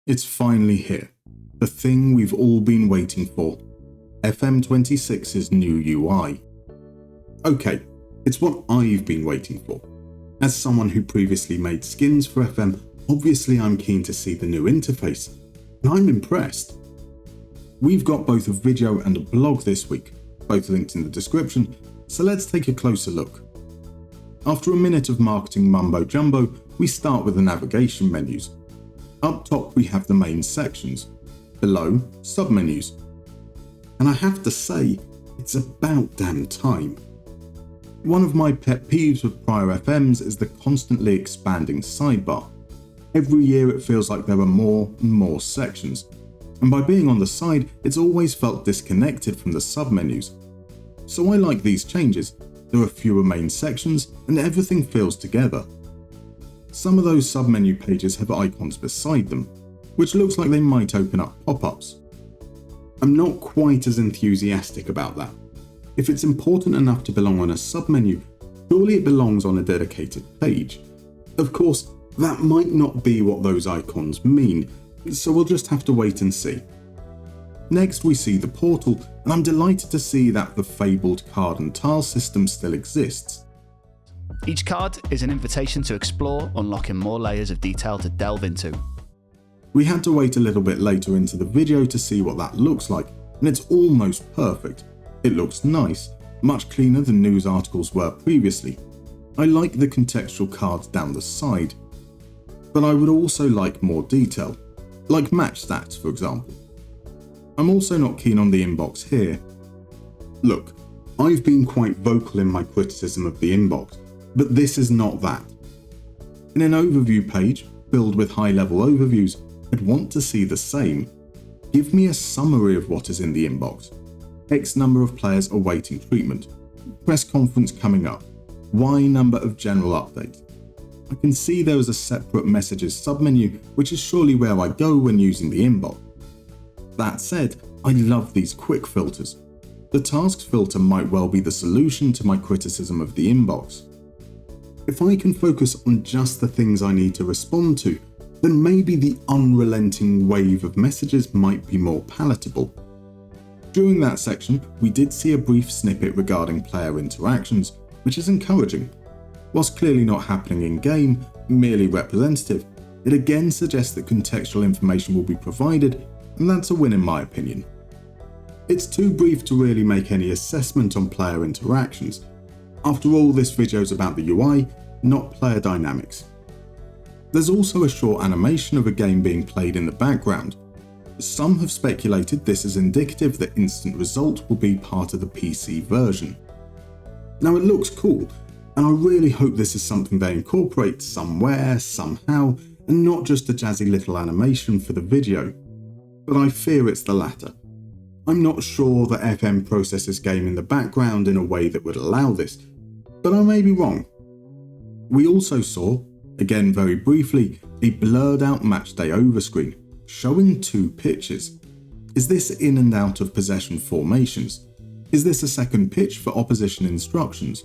It's finally here, the thing we've all been waiting for, FM26's new UI. Okay, it's what I've been waiting for. As someone who previously made skins for FM, obviously I'm keen to see the new interface, and I'm impressed. We've got both a video and a blog this week, both linked in the description, so let's take a closer look. After a minute of marketing mumbo jumbo, we start with the navigation menus. Up top we have the main sections, below submenus. And I have to say, it's about damn time. One of my pet peeves with prior FMs is the constantly expanding sidebar. Every year it feels like there are more and more sections, and by being on the side, it's always felt disconnected from the submenus. So I like these changes. There are fewer main sections and everything feels together. Some of those submenu pages have icons beside them, which looks like they might open up pop-ups. I'm not quite as enthusiastic about that. If it's important enough to belong on a submenu, surely it belongs on a dedicated page. Of course, that might not be what those icons mean, so we'll just have to wait and see. Next we see the portal, and I'm delighted to see that the fabled card and tile system still exists. Each card is an invitation to explore, unlocking more layers of detail to delve into. We had to wait a little bit later into the video to see what that looks like, and it's almost perfect. It looks nice, much cleaner than news articles were previously. I like the contextual cards down the side, but I would also like more detail, like match stats for example. I'm also not keen on the inbox here. Look, I've been quite vocal in my criticism of the inbox, but this is not that. In an overview page, filled with high-level overviews, I'd want to see the same. Give me a summary of what is in the inbox. X number of players awaiting treatment. Press conference coming up. Y number of general updates. I can see there is a separate messages submenu, which is surely where I go when using the inbox. That said, I love these quick filters. The tasks filter might well be the solution to my criticism of the inbox. If I can focus on just the things I need to respond to, then maybe the unrelenting wave of messages might be more palatable. During that section, we did see a brief snippet regarding player interactions, which is encouraging. Whilst clearly not happening in-game, merely representative, it again suggests that contextual information will be provided, and that's a win in my opinion. It's too brief to really make any assessment on player interactions. After all, this video is about the UI, not player dynamics. There's also a short animation of a game being played in the background. Some have speculated this is indicative that instant result will be part of the PC version. Now it looks cool, and I really hope this is something they incorporate somewhere, somehow, and not just a jazzy little animation for the video. But I fear it's the latter. I'm not sure that FM processes game in the background in a way that would allow this, but I may be wrong. We also saw, again very briefly, a blurred out matchday overscreen, showing two pitches. Is this in and out of possession formations? Is this a second pitch for opposition instructions?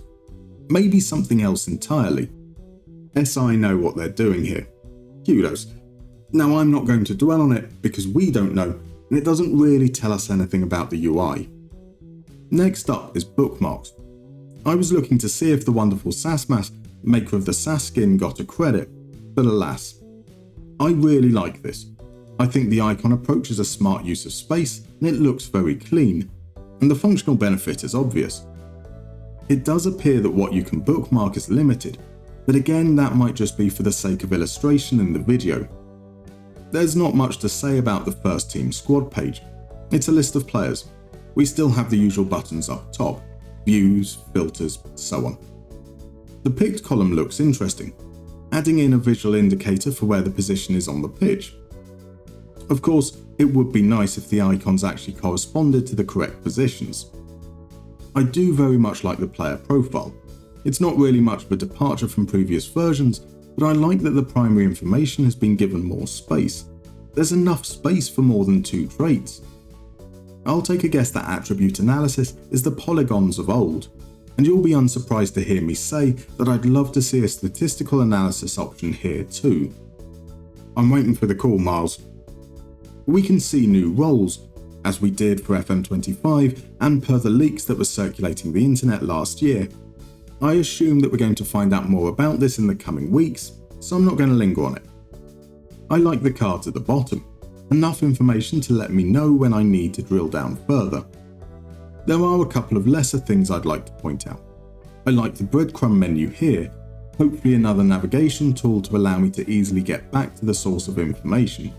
Maybe something else entirely. SI know what they're doing here. Kudos. Now I'm not going to dwell on it because we don't know, and it doesn't really tell us anything about the UI. Next up is bookmarks. I was looking to see if the wonderful Sasmas, maker of the SAS skin, got a credit, but alas. I really like this. I think the icon approaches a smart use of space and it looks very clean, and the functional benefit is obvious. It does appear that what you can bookmark is limited, but again that might just be for the sake of illustration in the video. There's not much to say about the first team squad page. It's a list of players. We still have the usual buttons up top, views, filters, so on. The picked column looks interesting, adding in a visual indicator for where the position is on the pitch. Of course, it would be nice if the icons actually corresponded to the correct positions. I do very much like the player profile. It's not really much of a departure from previous versions, but I like that the primary information has been given more space. There's enough space for more than two traits. I'll take a guess that attribute analysis is the polygons of old, and you'll be unsurprised to hear me say that I'd love to see a statistical analysis option here too. I'm waiting for the call, Miles. We can see new roles, as we did for FM25 and per the leaks that were circulating the internet last year. I assume that we're going to find out more about this in the coming weeks, so I'm not going to linger on it. I like the cards at the bottom, enough information to let me know when I need to drill down further. There are a couple of lesser things I'd like to point out. I like the breadcrumb menu here, hopefully another navigation tool to allow me to easily get back to the source of information.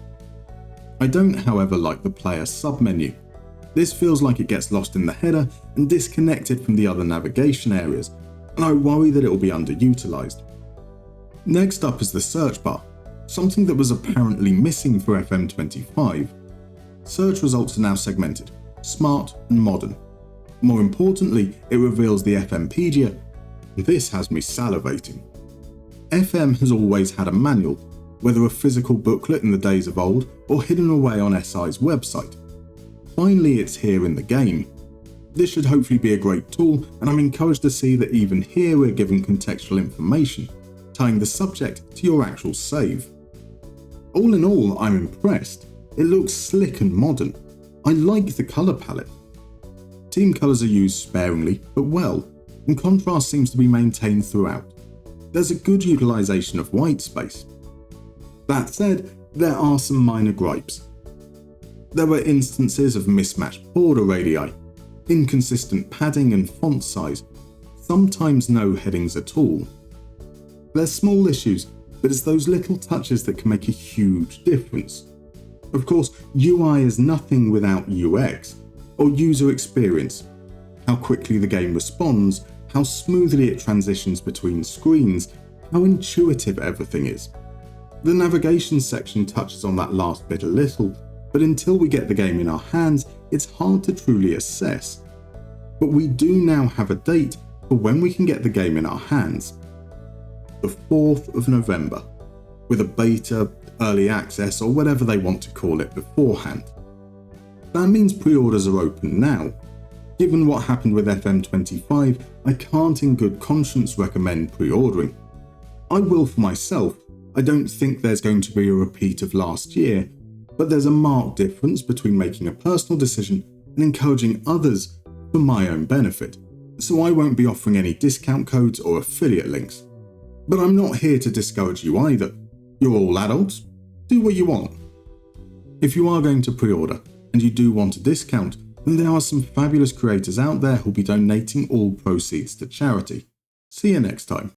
I don't, however, like the player submenu. This feels like it gets lost in the header and disconnected from the other navigation areas, and I worry that it will be underutilized. Next up is the search bar, something that was apparently missing for FM25. Search results are now segmented, smart and modern. More importantly, it reveals the FMpedia. This has me salivating. FM has always had a manual, whether a physical booklet in the days of old or hidden away on SI's website. Finally, it's here in the game. This should hopefully be a great tool, and I'm encouraged to see that even here we're given contextual information, tying the subject to your actual save. All in all, I'm impressed. It looks slick and modern. I like the colour palette. Team colours are used sparingly, but well, and contrast seems to be maintained throughout. There's a good utilisation of white space. That said, there are some minor gripes. There were instances of mismatched border radii, inconsistent padding and font size, sometimes no headings at all. They're small issues, but it's those little touches that can make a huge difference. Of course, UI is nothing without UX, or user experience. How quickly the game responds, how smoothly it transitions between screens, how intuitive everything is. The navigation section touches on that last bit a little, but until we get the game in our hands, it's hard to truly assess. But we do now have a date for when we can get the game in our hands. The 4th of November, with a beta, early access, or whatever they want to call it beforehand. That means pre-orders are open now. Given what happened with FM25, I can't in good conscience recommend pre-ordering. I will for myself. I don't think there's going to be a repeat of last year, but there's a marked difference between making a personal decision and encouraging others for my own benefit, so I won't be offering any discount codes or affiliate links. But I'm not here to discourage you either. You're all adults, do what you want. If you are going to pre-order and you do want a discount, then there are some fabulous creators out there who'll be donating all proceeds to charity. See you next time.